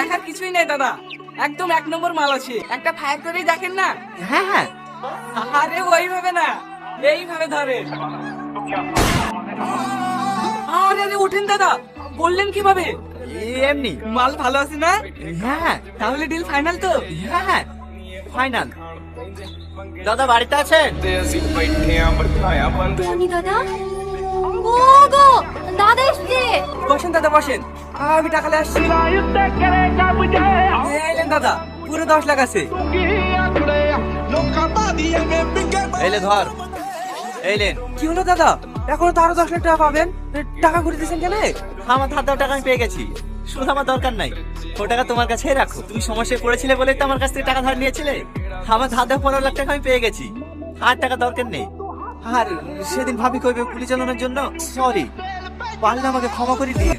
দেখার কিছুই নেই দাদা, একদম এক নম্বর মাল আছে। একটা ফায়ার করেই দেখেন না। হ্যাঁ হ্যাঁ, আরে ওইভাবে না, এইভাবে ধরে। আরে আরে ওঠেন দাদা, বললেন কিভাবে? এমনি। মাল ভালো আছে না? হ্যাঁ তাহলে ডিল ফাইনাল তো? হ্যাঁ হ্যাঁ, ফাইনাল। দাদা বাড়িতে আছেন? টনি দাদা, ও গো দাদা এসছে। বসেন দাদা বসেন, আমি টাকা নিয়ে আসছি। এলেন দাদা, পুরো 10 লাখ আছে। এইলে ধর, এইলেন। কি হলো দাদা, এখনো তো আরো 10 লাখ টাকা পাবেন, টাকা ঘুরে দিয়েছেন কেন? আমার ধার দেওয়া টাকা আমি পেয়ে গেছি, শুধু আমার দরকার নাই। ও টাকা তোমার কাছেই রাখো। তুমি সমস্যায় পড়েছিলে বলে তো আমার কাছ থেকে টাকা ধার নিয়েছিলে। আমার ধার দেওয়া 15 লাখ টাকা আমি পেয়ে গেছি, আর টাকা দরকার নেই। আর সেদিন ভাবি কইবে গুলি চালানোর জন্য সরি, পারলে আমাকে ক্ষমা করে দিন।